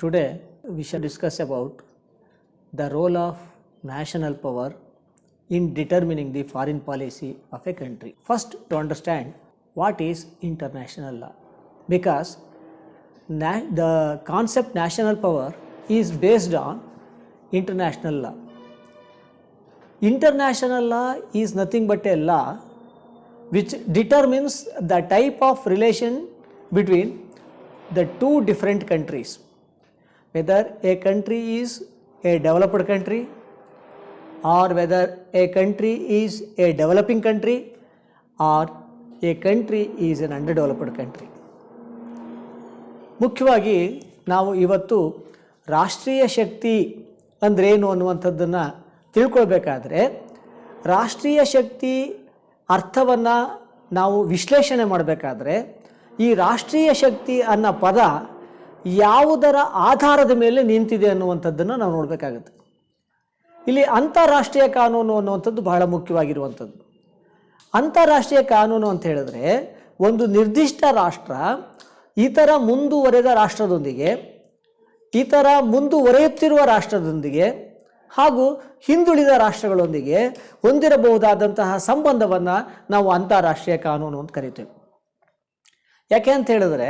Today we shall discuss about the role of national power in determining the foreign policy of a country. First, to understand what is international law, because the concept national power is based on international law. International law is nothing but a law which determines the type of relation between the two different countries, whether a country is a developed country or whether a country is a developing country or a country is an underdeveloped country. ಮುಖ್ಯವಾಗಿ ನಾವು ಇವತ್ತು ರಾಷ್ಟ್ರೀಯ ಶಕ್ತಿ ಅಂದ್ರೇನು ಅನ್ನುವಂಥದ್ದನ್ನು ತಿಳ್ಕೊಳ್ಬೇಕಾದ್ರೆ ರಾಷ್ಟ್ರೀಯ ಶಕ್ತಿ ಅರ್ಥವನ್ನು ನಾವು ವಿಶ್ಲೇಷಣೆ ಮಾಡಬೇಕಾದ್ರೆ ಈ ರಾಷ್ಟ್ರೀಯ ಶಕ್ತಿ ಅನ್ನೋ ಪದ ಯಾವುದರ ಆಧಾರದ ಮೇಲೆ ನಿಂತಿದೆ ಅನ್ನುವಂಥದ್ದನ್ನು ನಾವು ನೋಡಬೇಕಾಗುತ್ತೆ. ಇಲ್ಲಿ ಅಂತಾರಾಷ್ಟ್ರೀಯ ಕಾನೂನು ಅನ್ನುವಂಥದ್ದು ಬಹಳ ಮುಖ್ಯವಾಗಿರುವಂಥದ್ದು. ಅಂತಾರಾಷ್ಟ್ರೀಯ ಕಾನೂನು ಅಂತ ಹೇಳಿದ್ರೆ ಒಂದು ನಿರ್ದಿಷ್ಟ ರಾಷ್ಟ್ರ ಇತರ ಮುಂದುವರೆದ ರಾಷ್ಟ್ರದೊಂದಿಗೆ, ಇತರ ಮುಂದುವರೆಯುತ್ತಿರುವ ರಾಷ್ಟ್ರದೊಂದಿಗೆ ಹಾಗೂ ಹಿಂದುಳಿದ ರಾಷ್ಟ್ರಗಳೊಂದಿಗೆ ಹೊಂದಿರಬಹುದಾದಂತಹ ಸಂಬಂಧವನ್ನು ನಾವು ಅಂತಾರಾಷ್ಟ್ರೀಯ ಕಾನೂನು ಅಂತ ಕರಿತೇವೆ. ಯಾಕೆ ಅಂತ ಹೇಳಿದ್ರೆ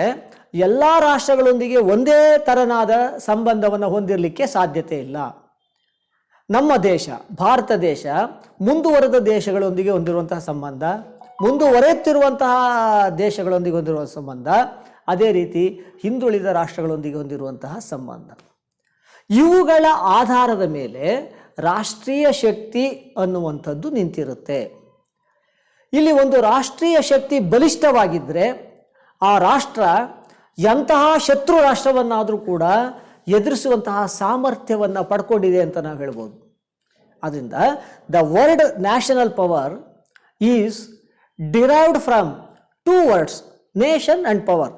ಎಲ್ಲ ರಾಷ್ಟ್ರಗಳೊಂದಿಗೆ ಒಂದೇ ಥರನಾದ ಸಂಬಂಧವನ್ನು ಹೊಂದಿರಲಿಕ್ಕೆ ಸಾಧ್ಯತೆ ಇಲ್ಲ. ನಮ್ಮ ದೇಶ, ಭಾರತ ದೇಶ, ಮುಂದುವರೆದ ದೇಶಗಳೊಂದಿಗೆ ಹೊಂದಿರುವಂತಹ ಸಂಬಂಧ, ಮುಂದುವರೆಯುತ್ತಿರುವಂತಹ ದೇಶಗಳೊಂದಿಗೆ ಹೊಂದಿರುವ ಸಂಬಂಧ, ಅದೇ ರೀತಿ ಹಿಂದುಳಿದ ರಾಷ್ಟ್ರಗಳೊಂದಿಗೆ ಹೊಂದಿರುವಂತಹ ಸಂಬಂಧ, ಇವುಗಳ ಆಧಾರದ ಮೇಲೆ ರಾಷ್ಟ್ರೀಯ ಶಕ್ತಿ ಅನ್ನುವಂಥದ್ದು ನಿಂತಿರುತ್ತೆ. ಇಲ್ಲಿ ಒಂದು ರಾಷ್ಟ್ರೀಯ ಶಕ್ತಿ ಬಲಿಷ್ಠವಾಗಿದ್ದರೆ ಆ ರಾಷ್ಟ್ರ ಎಂತಹ ಶತ್ರು ರಾಷ್ಟ್ರವನ್ನಾದರೂ ಕೂಡ ಎದುರಿಸುವಂತಹ ಸಾಮರ್ಥ್ಯವನ್ನು ಪಡ್ಕೊಂಡಿದೆ ಅಂತ ನಾವು ಹೇಳ್ಬೋದು. ಆದ್ದರಿಂದ the word national power is derived from two words, nation and power.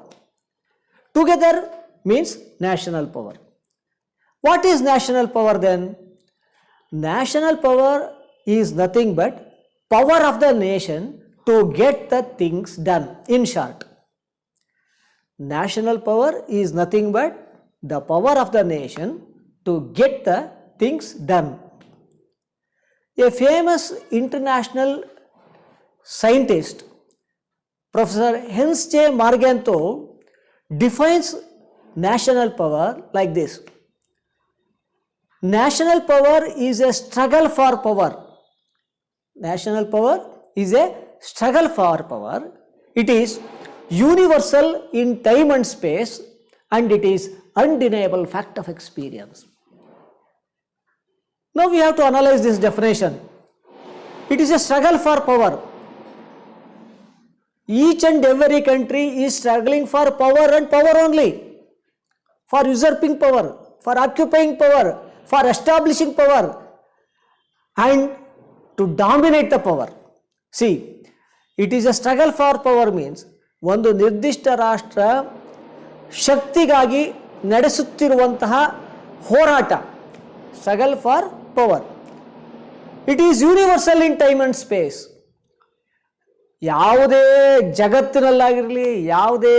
Together means national power. What is national power then? National power is nothing but power of the nation to get the things done. In short, national power is nothing but the power of the nation to get the things done. A famous international scientist, Professor Hans J. Margento, defines national power like this: national power is a struggle for power. National power is a struggle for power. It is universal in time and space, and it is undeniable fact of experience. Now we have to analyze this definition. It is a struggle for power. Each and every country is struggling for power and power only, for usurping power, for occupying power, for establishing power, and to dominate the power. See, it is a struggle for power means ಒಂದು ನಿರ್ದಿಷ್ಟ ರಾಷ್ಟ್ರ ಶಕ್ತಿಗಾಗಿ ನಡೆಸುತ್ತಿರುವಂತಹ ಹೋರಾಟ, struggle for power. It is universal in time and space. ಯಾವುದೇ ಜಗತ್ತಿನಲ್ಲಾಗಿರಲಿ, ಯಾವುದೇ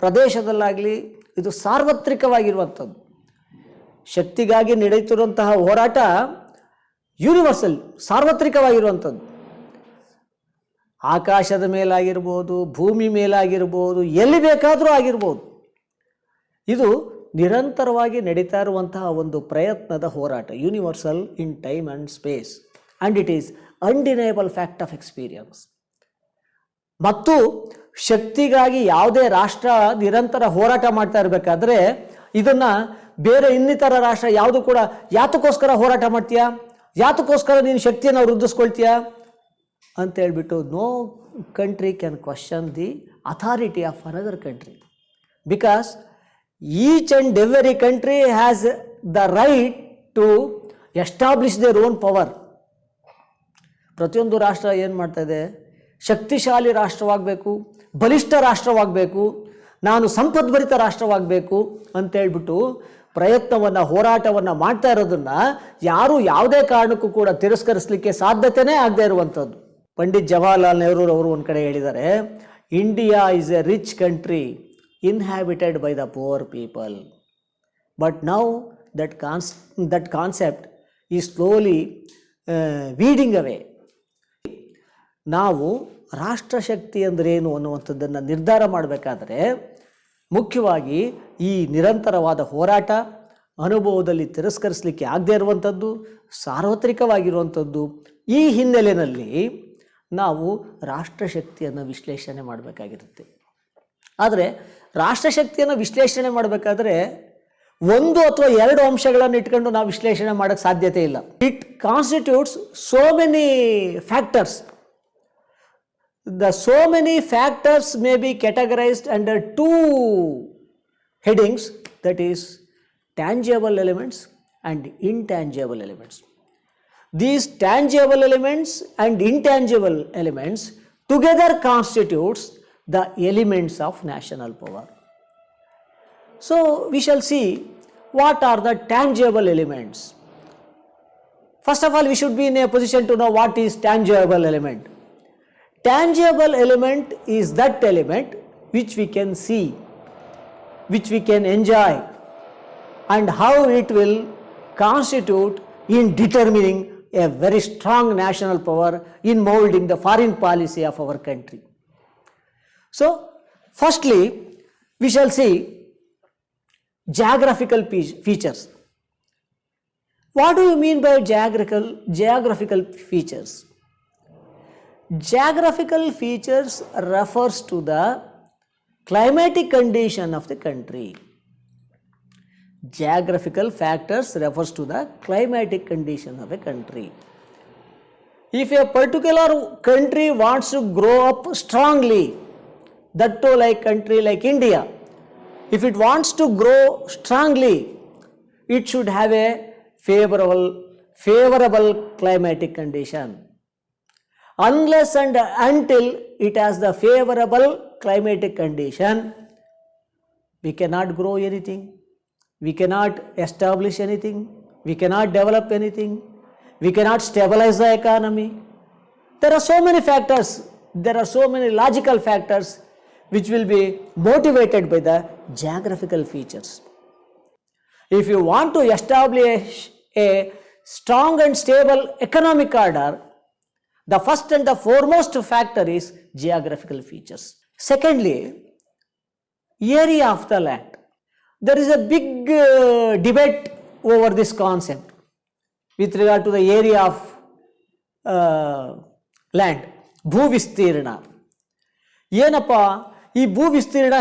ಪ್ರದೇಶದಲ್ಲಾಗಲಿ ಇದು ಸಾರ್ವತ್ರಿಕವಾಗಿರುವಂಥದ್ದು. ಶಕ್ತಿಗಾಗಿ ನಡೆಯುತ್ತಿರುವಂತಹ ಹೋರಾಟ ಯೂನಿವರ್ಸಲ್, ಸಾರ್ವತ್ರಿಕವಾಗಿರುವಂಥದ್ದು. ಆಕಾಶದ ಮೇಲಾಗಿರ್ಬೋದು, ಭೂಮಿ ಮೇಲಾಗಿರ್ಬೋದು, ಎಲ್ಲಿ ಬೇಕಾದರೂ ಆಗಿರ್ಬೋದು. ಇದು ನಿರಂತರವಾಗಿ ನಡೀತಾ ಇರುವಂತಹ ಒಂದು ಪ್ರಯತ್ನದ ಹೋರಾಟ, universal in time and space, and it is undeniable fact of experience. ಮತ್ತು ಶಕ್ತಿಗಾಗಿ ಯಾವುದೇ ರಾಷ್ಟ್ರ ನಿರಂತರ ಹೋರಾಟ ಮಾಡ್ತಾ ಇರಬೇಕಾದ್ರೆ ಇದನ್ನು ಬೇರೆ ಇನ್ನಿತರ ರಾಷ್ಟ್ರ ಯಾವುದು ಕೂಡ ಯಾತಕ್ಕೋಸ್ಕರ ಹೋರಾಟ ಮಾಡ್ತೀಯಾ, ಯಾತಕ್ಕೋಸ್ಕರ ನೀನು ಶಕ್ತಿಯನ್ನು ವೃದ್ಧಿಸ್ಕೊಳ್ತೀಯಾ ಅಂತ ಹೇಳ್ಬಿಟ್ಟು no country can question the authority of another country, because each and every country has the right to establish their own power. ಪ್ರತಿಯೊಂದು ರಾಷ್ಟ್ರ ಏನು ಮಾಡ್ತಾ ಇದೆ, ಶಕ್ತಿಶಾಲಿ ರಾಷ್ಟ್ರವಾಗಬೇಕು, ಬಲಿಷ್ಠ ರಾಷ್ಟ್ರವಾಗಬೇಕು, ನಾನು ಸಂಪದ್ಭರಿತ ರಾಷ್ಟ್ರವಾಗಬೇಕು ಅಂತೇಳ್ಬಿಟ್ಟು ಪ್ರಯತ್ನವನ್ನು, ಹೋರಾಟವನ್ನು ಮಾಡ್ತಾ ಇರೋದನ್ನು ಯಾರೂ ಯಾವುದೇ ಕಾರಣಕ್ಕೂ ಕೂಡ ತಿರಸ್ಕರಿಸಲಿಕ್ಕೆ ಸಾಧ್ಯತೆಯೇ ಆಗದೆ ಇರುವಂಥದ್ದು. ಪಂಡಿತ್ ಜವಾಹರ್ಲಾಲ್ ನೆಹರು ಅವರು ಒಂದು ಕಡೆ ಹೇಳಿದ್ದಾರೆ, India is a rich country inhabited by the poor people. But now that concept is slowly weeding away. ನಾವು ರಾಷ್ಟ್ರಶಕ್ತಿ ಅಂದ್ರೇನು ಅನ್ನುವಂಥದ್ದನ್ನು ನಿರ್ಧಾರ ಮಾಡಬೇಕಾದ್ರೆ ಮುಖ್ಯವಾಗಿ ಈ ನಿರಂತರವಾದ ಹೋರಾಟ, ಅನುಭವದಲ್ಲಿ ತಿರಸ್ಕರಿಸಲಿಕ್ಕೆ ಆಗದೇ ಇರುವಂಥದ್ದು, ಸಾರ್ವತ್ರಿಕವಾಗಿರುವಂಥದ್ದು, ಈ ಹಿನ್ನೆಲೆಯಲ್ಲಿ ನಾವು ರಾಷ್ಟ್ರಶಕ್ತಿಯನ್ನು ವಿಶ್ಲೇಷಣೆ ಮಾಡಬೇಕಾಗಿರುತ್ತೆ. ಆದರೆ ರಾಷ್ಟ್ರಶಕ್ತಿಯನ್ನು ವಿಶ್ಲೇಷಣೆ ಮಾಡಬೇಕಾದ್ರೆ ಒಂದು ಅಥವಾ ಎರಡು ಅಂಶಗಳನ್ನು ಇಟ್ಕೊಂಡು ನಾವು ವಿಶ್ಲೇಷಣೆ ಮಾಡೋಕ್ಕೆ ಸಾಧ್ಯತೆ ಇಲ್ಲ. It constitutes so many factors. So many factors may be categorized under two headings, that is tangible elements and intangible elements. These tangible elements and intangible elements together constitutes the elements of national power. So we shall see what are the tangible elements. First of all, we should be in a position to know what is tangible element. Tangible element is that element which we can see, which we can enjoy, and how it will constitute in determining a very strong national power in molding the foreign policy of our country. So, firstly, we shall see geographical features. What do you mean by geographical features? Geographical features refers to the climatic condition of the country. Geographical factors refers to the climatic condition of a country. If a particular country wants to grow up strongly, that too like country like India, if it wants to grow strongly, it should have a favorable climatic condition. Unless and until it has the favorable climatic condition, we cannot grow anything, we cannot establish anything, we cannot develop anything, we cannot stabilize the economy. There are so many factors, there are so many logical factors which will be motivated by the geographical features. If you want to establish a strong and stable economic order, the first and the foremost factor is geographical features. Secondly, area of the land. There is a big debate over this concept with regard to the area of land. ಭೂ ವಿಸ್ತೀರ್ಣ ಏನಪ್ಪ, ಈ ಭೂ ವಿಸ್ತೀರ್ಣ